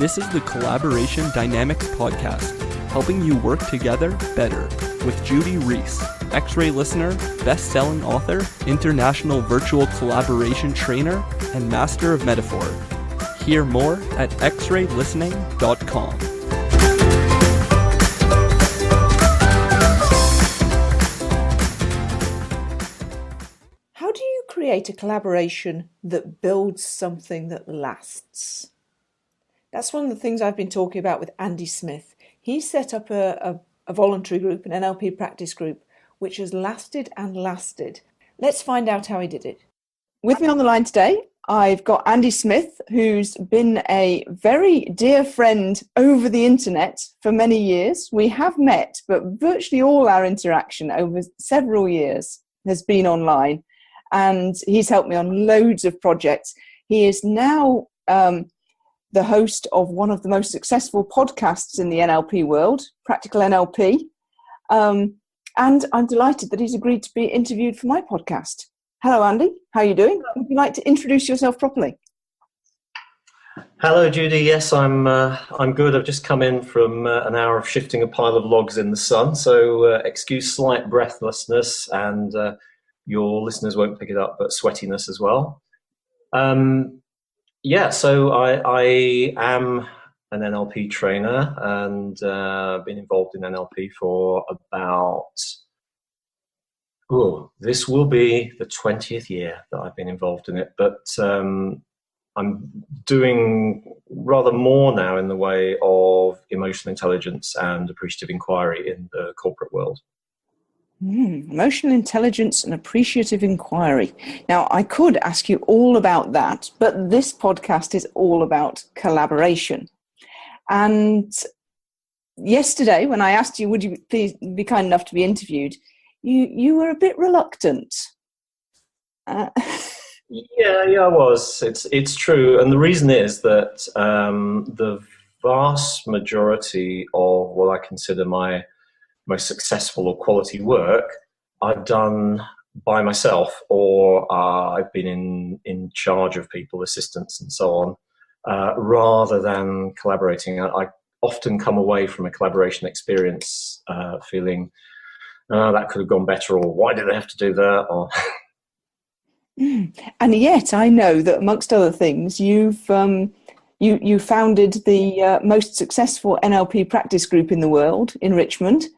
This is the Collaboration Dynamics Podcast, helping you work together better with Judy Reese, X-Ray listener, best-selling author, international virtual collaboration trainer, and master of metaphor. Hear more at xraylistening.com. How do you create a collaboration that builds something that lasts? That's one of the things I've been talking about with Andy Smith. He set up a voluntary group, an NLP practice group, which has lasted and lasted. Let's find out how he did it. With me on the line today, I've got Andy Smith, who's been a very dear friend over the internet for many years. We have met, but virtually all our interaction over several years has been online. And he's helped me on loads of projects. He is now the host of one of the most successful podcasts in the NLP world, Practical NLP. And I'm delighted that he's agreed to be interviewed for my podcast. Hello, Andy. How are you doing? Would you like to introduce yourself properly? Hello, Judy. Yes, I'm good. I've just come in from an hour of shifting a pile of logs in the sun, so excuse slight breathlessness, and your listeners won't pick it up, but sweatiness as well. So I am an NLP trainer and been involved in NLP for about, this will be the 20th year that I've been involved in it, but I'm doing rather more now in the way of emotional intelligence and appreciative inquiry in the corporate world. Emotional intelligence and appreciative inquiry. Now, I could ask you all about that, but this podcast is all about collaboration. And yesterday, when I asked you, would you please be kind enough to be interviewed, you were a bit reluctant. Yeah, I was. It's true. And the reason is that the vast majority of what I consider my most successful or quality work I've done by myself, or I've been in charge of people, assistants and so on, rather than collaborating. I often come away from a collaboration experience feeling that could have gone better, or why did they have to do that? Or And yet I know that amongst other things, you founded the most successful NLP practice group in the world in Richmond.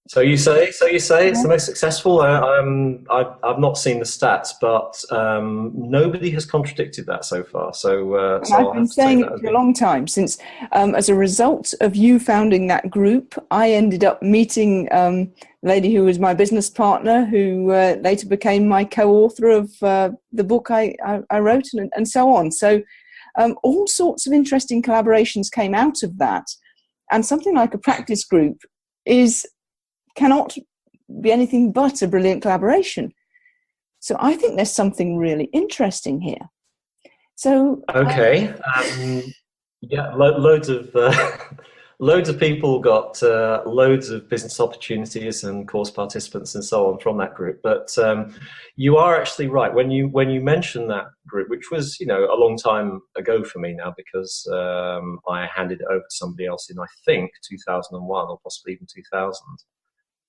So you say it's the most successful. I've not seen the stats, but nobody has contradicted that so far. So I've been saying it for a long time. Since as a result of you founding that group, I ended up meeting a lady who was my business partner, who later became my co-author of the book I wrote, and so on. So all sorts of interesting collaborations came out of that, and something like a practice group cannot be anything but a brilliant collaboration. So I think there's something really interesting here. So okay, loads of people got loads of business opportunities and course participants and so on from that group. But you are actually right when you mention that group, which was a long time ago for me now, because I handed it over to somebody else in, I think, 2001 or possibly even 2000.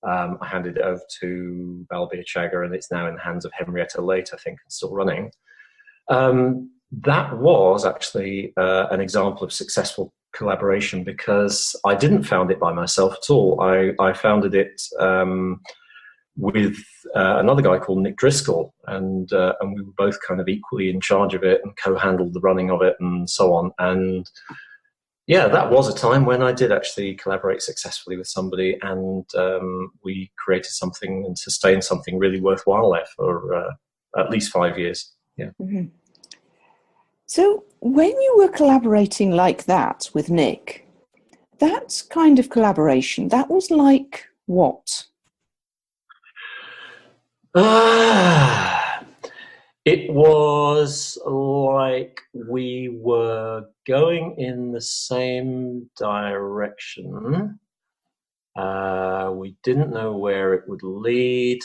I handed it over to Balbir Chagger, and it's now in the hands of Henrietta Late, I think, and still running. That was actually an example of successful collaboration, because I didn't found it by myself at all. I founded it with another guy called Nick Driscoll, and we were both kind of equally in charge of it and co-handled the running of it and so on. And yeah, that was a time when I did actually collaborate successfully with somebody, and we created something and sustained something really worthwhile there for at least 5 years. Yeah. Mm-hmm. So when you were collaborating like that with Nick, that kind of collaboration, that was like what? It was like we were going in the same direction. We didn't know where it would lead.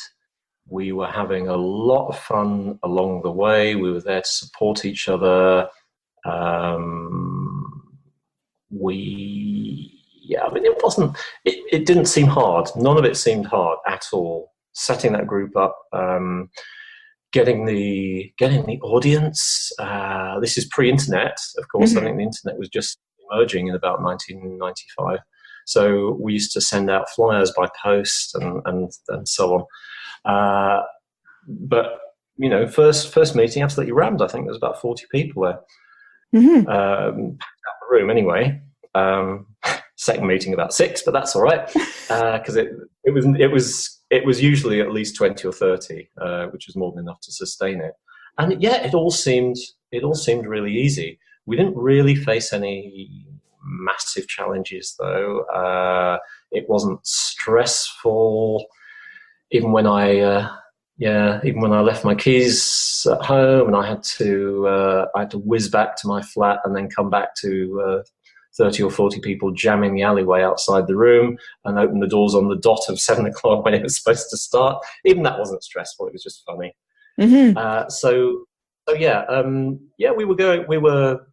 We were having a lot of fun along the way. We were there to support each other. I mean, it didn't seem hard. None of it seemed hard at all. Setting that group up, getting the audience. This is pre-internet, of course. I think the internet was just emerging in about 1995. So we used to send out flyers by post and so on. But first meeting absolutely rammed. I think there was about 40 people there. Packed out the room anyway. Second meeting about 6, but that's all right because it was usually at least 20 or 30, which was more than enough to sustain it. And yeah, it all seemed really easy. We didn't really face any massive challenges, though. It wasn't stressful. Even when I left my keys at home and I had to whiz back to my flat and then come back to 30 or 40 people jamming the alleyway outside the room and open the doors on the dot of 7 o'clock when it was supposed to start. Even that wasn't stressful. It was just funny. So we were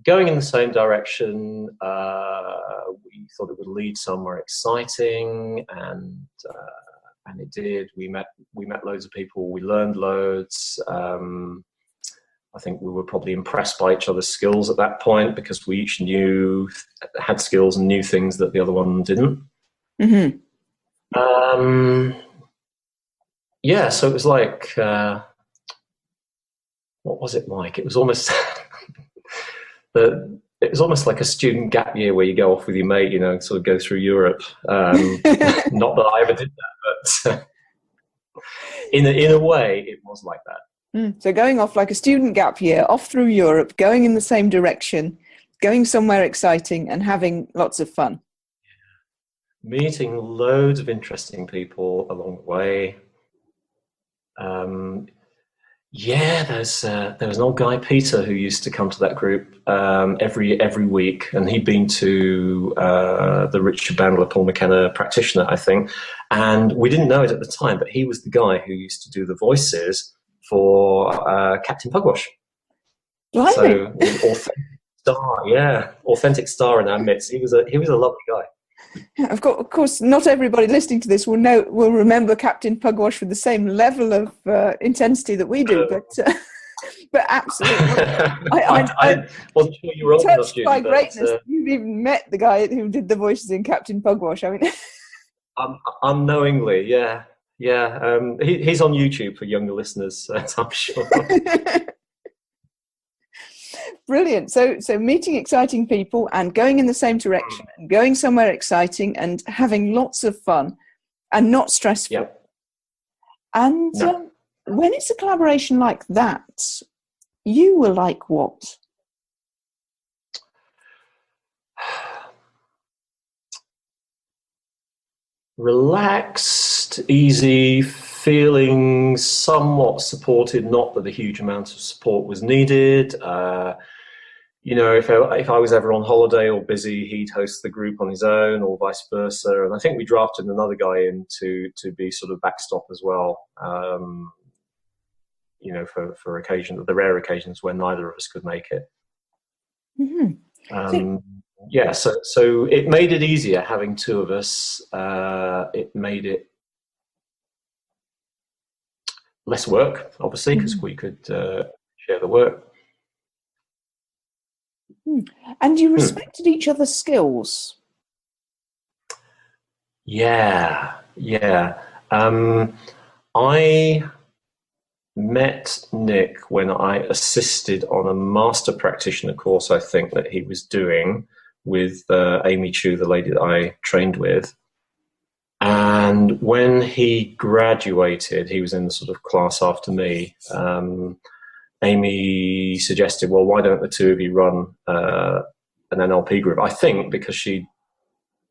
going in the same direction. We thought it would lead somewhere exciting, and it did. We met loads of people. We learned loads. I think we were probably impressed by each other's skills at that point because we each had skills and knew things that the other one didn't. So it was like, what was it like? It was almost it was almost like a student gap year where you go off with your mate, sort of go through Europe. Not that I ever did that, but in a way, it was like that. So going off like a student gap year, off through Europe, going in the same direction, going somewhere exciting and having lots of fun. Meeting loads of interesting people along the way. There was an old guy, Peter, who used to come to that group every week, and he'd been to the Richard Bandler, Paul McKenna practitioner, I think, and we didn't know it at the time, but he was the guy who used to do the voices for Captain Pugwash. Blimey. So authentic star in our midst. He was a lovely guy. Of course, not everybody listening to this will remember Captain Pugwash with the same level of intensity that we do, but absolutely. I wasn't sure you were old enough, Judy, by greatness. You've even met the guy who did the voices in Captain Pugwash. I mean, unknowingly, yeah. He's on YouTube for younger listeners, I'm sure. Brilliant. So meeting exciting people and going in the same direction and going somewhere exciting and having lots of fun and not stressful. Yep. And when it's a collaboration like that, you were like what? Relaxed, easy, feeling somewhat supported, not that a huge amount of support was needed. If I was ever on holiday or busy, he'd host the group on his own or vice versa. And I think we drafted another guy in to be sort of backstop as well, for occasions, the rare occasions when neither of us could make it. So it made it easier having two of us. It made it less work, obviously, because we could share the work. And you respected each other's skills. Yeah. I met Nick when I assisted on a master practitioner course, I think, that he was doing with Amy Chu, the lady that I trained with. And when he graduated, he was in the sort of class after me. Amy suggested, well, why don't the two of you run an NLP group? I think because she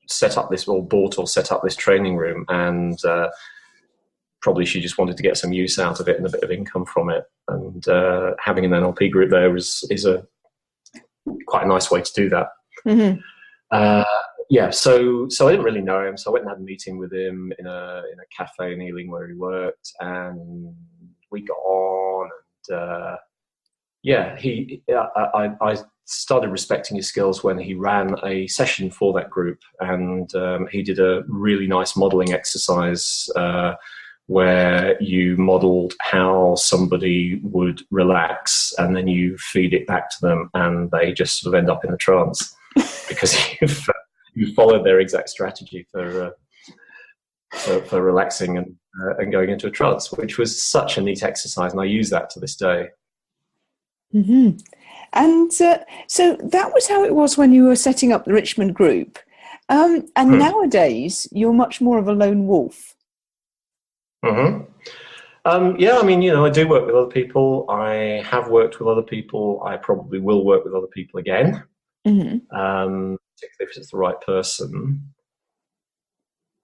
set up this training room, and probably she just wanted to get some use out of it and a bit of income from it. And having an NLP group there is quite a nice way to do that. So I didn't really know him, so I went and had a meeting with him in a cafe in Ealing where he worked, and we got on. I started respecting his skills when he ran a session for that group, and he did a really nice modelling exercise where you modelled how somebody would relax, and then you feed it back to them, and they just sort of end up in a trance because you followed their exact strategy for relaxing and going into a trance, which was such a neat exercise, and I use that to this day. Mm-hmm. And so that was how it was when you were setting up the Richmond group. And nowadays, you're much more of a lone wolf. Mm-hmm. Yeah, I mean, I do work with other people. I have worked with other people. I probably will work with other people again, particularly if it's the right person.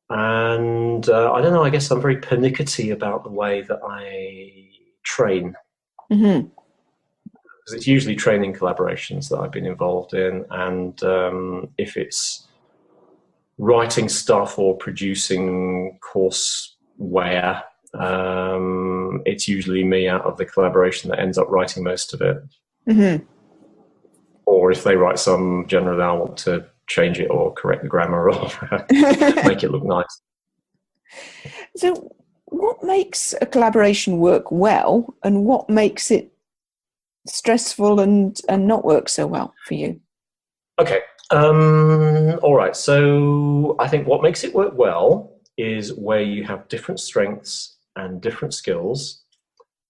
And I don't know, I guess I'm very pernickety about the way that I train. Mm-hmm. Because it's usually training collaborations that I've been involved in. And if it's writing stuff or producing courseware, it's usually me out of the collaboration that ends up writing most of it. Mm-hmm. Or if they write some, generally I want to change it or correct the grammar or make it look nice. So what makes a collaboration work well, and what makes it stressful and not work so well for you? Okay. All right. So I think what makes it work well is where you have different strengths and different skills,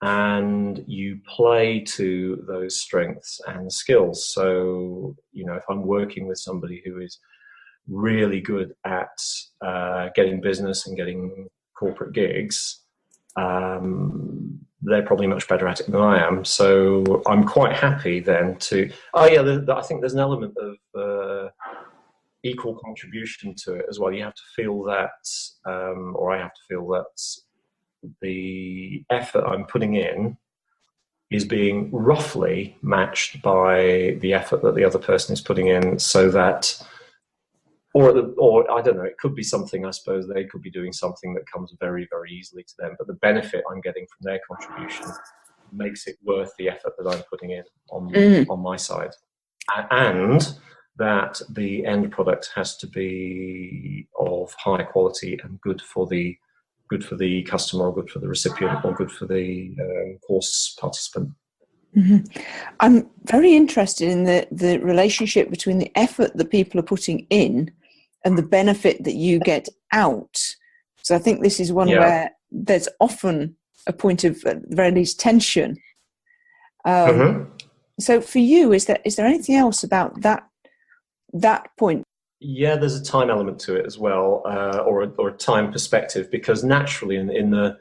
and you play to those strengths and skills. So, if I'm working with somebody who is really good at getting business and getting corporate gigs, they're probably much better at it than I am. So I'm quite happy then I think there's an element of equal contribution to it as well. You have to feel that, or I have to feel that the effort I'm putting in is being roughly matched by the effort that the other person is putting in, so that, or I don't know, it could be something, I suppose they could be doing something that comes very, very easily to them, but the benefit I'm getting from their contribution makes it worth the effort that I'm putting in on my side. And that the end product has to be of high quality and good for the customer, or good for the recipient, or good for the course participant. Mm-hmm. I'm very interested in the relationship between the effort that people are putting in and the benefit that you get out. So I think this is one where there's often a point of, at the very least, tension. So for you, is there anything else about that point? Yeah, there's a time element to it as well, or a time perspective, because naturally in the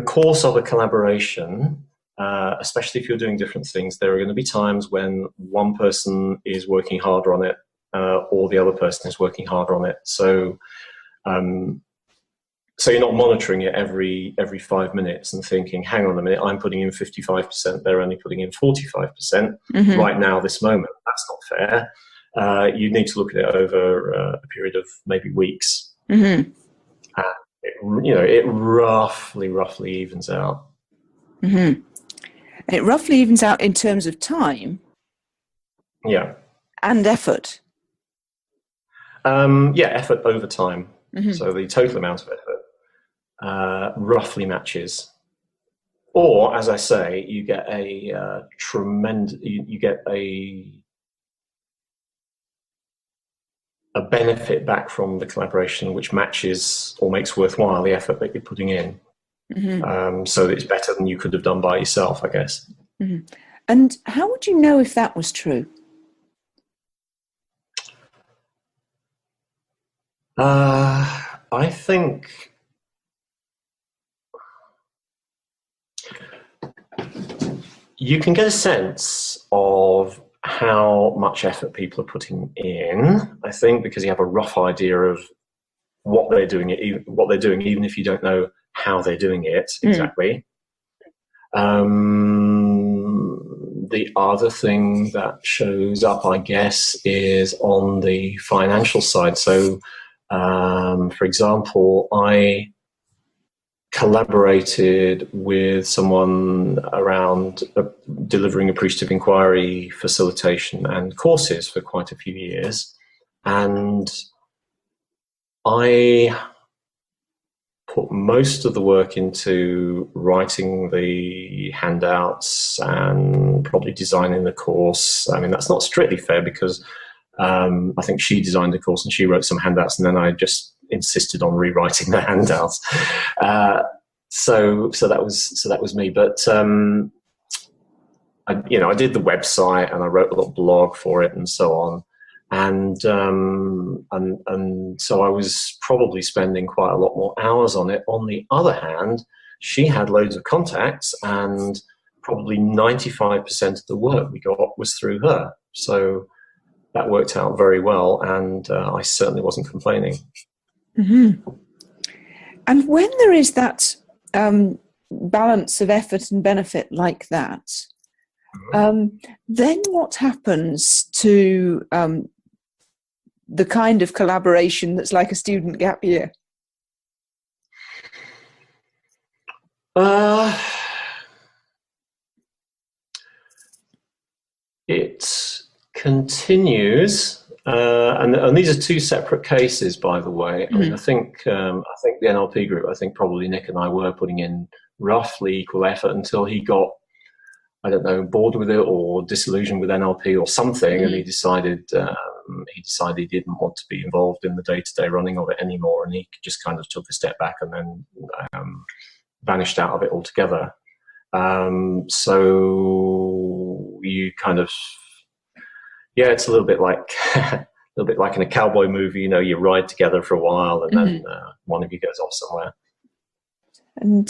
course of a collaboration, especially if you're doing different things, there are going to be times when one person is working harder on it, or the other person is working harder on it. So you're not monitoring it every 5 minutes and thinking, hang on a minute, I'm putting in 55%, they're only putting in 45% right now, this moment. That's not fair. You need to look at it over a period of maybe weeks. It roughly evens out. And it roughly evens out in terms of time. Yeah. And effort. Effort over time. So the total amount of effort roughly matches. Or, as I say, you get a you get a benefit back from the collaboration which matches or makes worthwhile the effort that you're putting in. So it's better than you could have done by yourself, I guess. And how would you know if that was true? I think you can get a sense of how much effort people are putting in, I think, because you have a rough idea of what they're doing, even if you don't know how they're doing it exactly. The other thing that shows up, I guess, is on the financial side. So, for example, I collaborated with someone around delivering appreciative inquiry facilitation and courses for quite a few years. And I put most of the work into writing the handouts and probably designing the course. I mean, that's not strictly fair because I think she designed the course and she wrote some handouts, and then I just insisted on rewriting the handouts. So that was me. But I did the website and I wrote a little blog for it and so on. And so I was probably spending quite a lot more hours on it. On the other hand, she had loads of contacts, and probably 95% of the work we got was through her. So that worked out very well, and I certainly wasn't complaining. Mm-hmm. And when there is that balance of effort and benefit like that, then what happens to the kind of collaboration that's like a student gap year? It continues, and these are two separate cases, by the way. I mean, I think the NLP group, I think probably Nick and I were putting in roughly equal effort until he got, I don't know, bored with it or disillusioned with NLP or something, and he decided he didn't want to be involved in the day-to-day running of it anymore, and he just kind of took a step back and then vanished out of it altogether. So you kind of, it's a little bit like in a cowboy movie. You ride together for a while, and then one of you goes off somewhere. And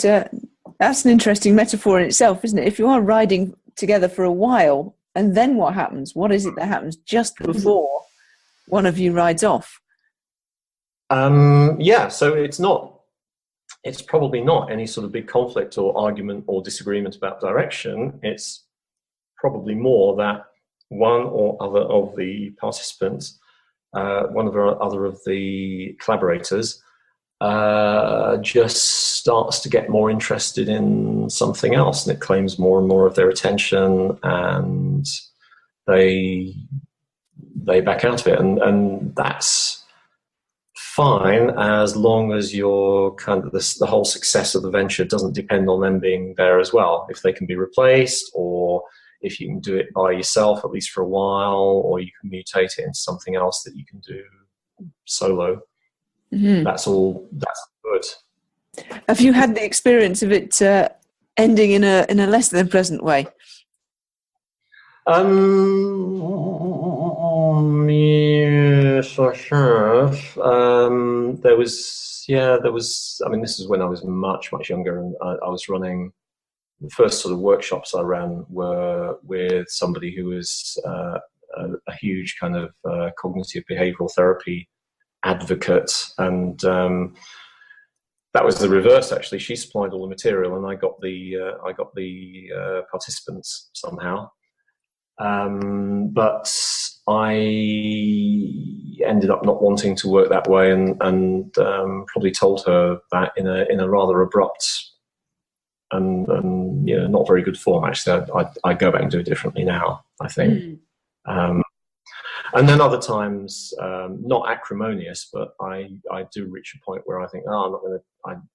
that's an interesting metaphor in itself, isn't it? If you are riding together for a while, and then what happens? What is it that happens just before one of you rides off? So it's probably not any sort of big conflict or argument or disagreement about direction. It's probably more that one or other of the participants, one or other of the collaborators, just starts to get more interested in something else, and it claims more and more of their attention, and they back out of it, and that's fine as long as your kind of the whole success of the venture doesn't depend on them being there as well. If they can be replaced, or if you can do it by yourself at least for a while, or you can mutate it into something else that you can do solo. That's good. Have you had the experience of it ending in a less than pleasant way? Yes, I have. There was. I mean, this is when I was much, much younger, and I was running. The first sort of workshops I ran were with somebody who was a huge kind of cognitive behavioral therapy advocate, and that was the reverse. Actually, she supplied all the material, and I got the participants somehow. But I ended up not wanting to work that way, and probably told her that in a rather abrupt and not very good form. Actually, I go back and do it differently now, I think. And then other times, not acrimonious, but I do reach a point where I think, I'm not going to. I'm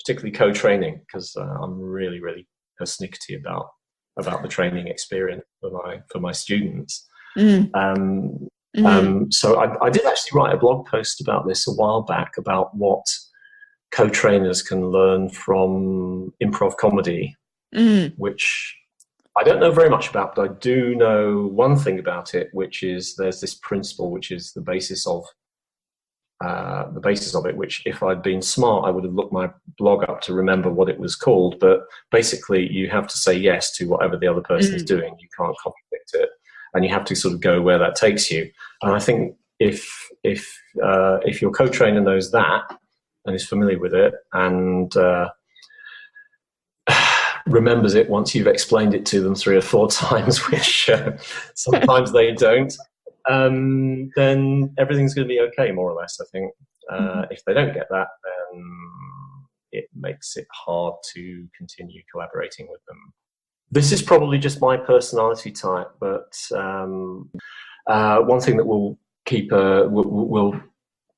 particularly co-training, because I'm really, really persnickety about the training experience for my students. So I did actually write a blog post about this a while back, about what co-trainers can learn from improv comedy, which I don't know very much about, but I do know one thing about it, which is there's this principle which is the basis of it, which if I'd been smart, I would have looked my blog up to remember what it was called. But basically, you have to say yes to whatever the other person is doing. You can't contradict it, and you have to sort of go where that takes you. And I think if your co-trainer knows that and is familiar with it, and remembers it once you've explained it to them 3 or 4 times, which sometimes they don't, then everything's going to be okay, more or less, I think. If they don't get that, then it makes it hard to continue collaborating with them. This is probably just my personality type, but one thing that will will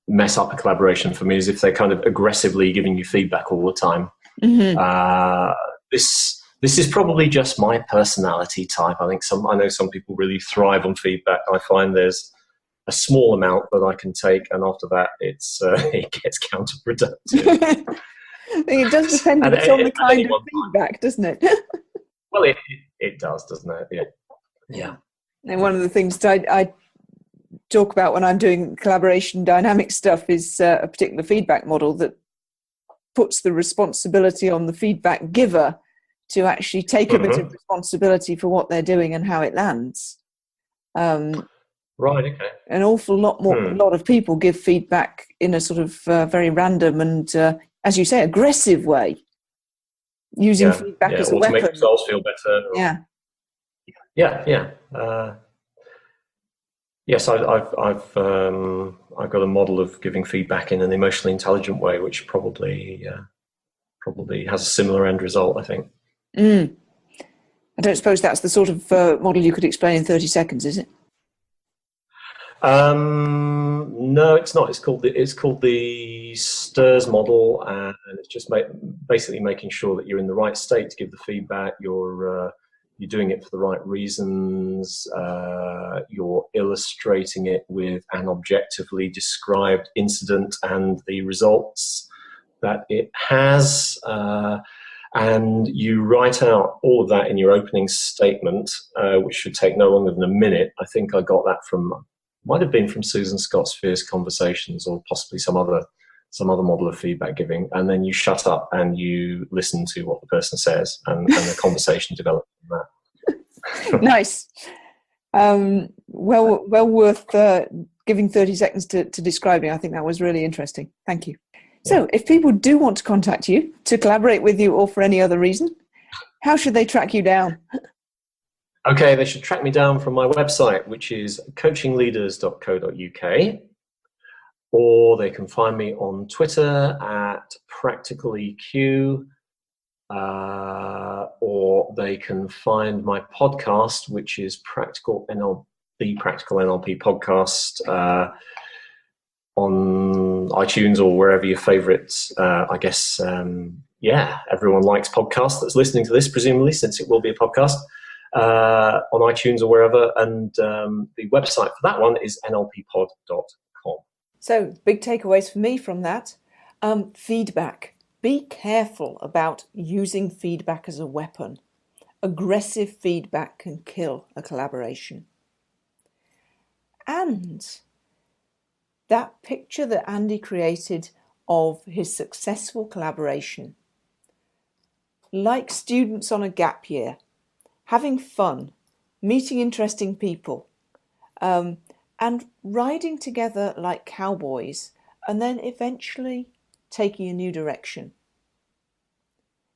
mess up a collaboration for me is if they're kind of aggressively giving you feedback all the time. Mm-hmm. This is probably just my personality type. I know some people really thrive on feedback. I find there's a small amount that I can take, and after that, it gets counterproductive. I think it does depend on the kind of feedback, doesn't it? Well, it does, doesn't it? Yeah. And one of the things that I talk about when I'm doing collaboration dynamic stuff is a particular feedback model that puts the responsibility on the feedback giver to actually take a bit of responsibility for what they're doing and how it lands. Right, okay. An awful lot more. A lot of people give feedback in a sort of very random and, as you say, aggressive way, using feedback as a weapon. To make themselves feel better. Yes, I've got a model of giving feedback in an emotionally intelligent way, which probably has a similar end result, I think. I don't suppose that's the sort of model you could explain in 30 seconds, is it? No, it's not. It's called the STIRS model, and it's just basically making sure that you're in the right state to give the feedback. You're doing it for the right reasons. You're illustrating it with an objectively described incident and the results that it has. And you write out all of that in your opening statement, which should take no longer than a minute. I think I got that might have been from Susan Scott's Fierce Conversations, or possibly some other model of feedback giving. And then you shut up and you listen to what the person says, and the conversation develops from that. Nice. Well worth giving 30 seconds to describing. I think that was really interesting. Thank you. So if people do want to contact you to collaborate with you or for any other reason, how should they track you down? Okay, they should track me down from my website, which is coachingleaders.co.uk, or they can find me on Twitter at PracticalEQ, or they can find my podcast, which is the Practical NLP Podcast, on iTunes or wherever your favourites. I guess, everyone likes podcasts that's listening to this, presumably, since it will be a podcast, on iTunes or wherever. And the website for that one is nlppod.com. So, big takeaways for me from that. Feedback. Be careful about using feedback as a weapon. Aggressive feedback can kill a collaboration. And that picture that Andy created of his successful collaboration, like students on a gap year, having fun, meeting interesting people, and riding together like cowboys, and then eventually taking a new direction.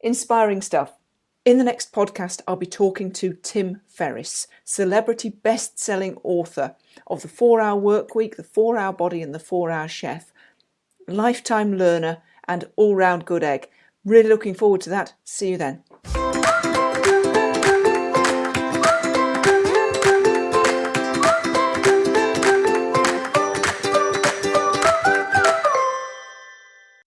Inspiring stuff. In the next podcast, I'll be talking to Tim Ferriss, celebrity best-selling author of The 4-Hour Workweek, The 4-Hour Body and The 4-Hour Chef, lifetime learner and all-round good egg. Really looking forward to that. See you then.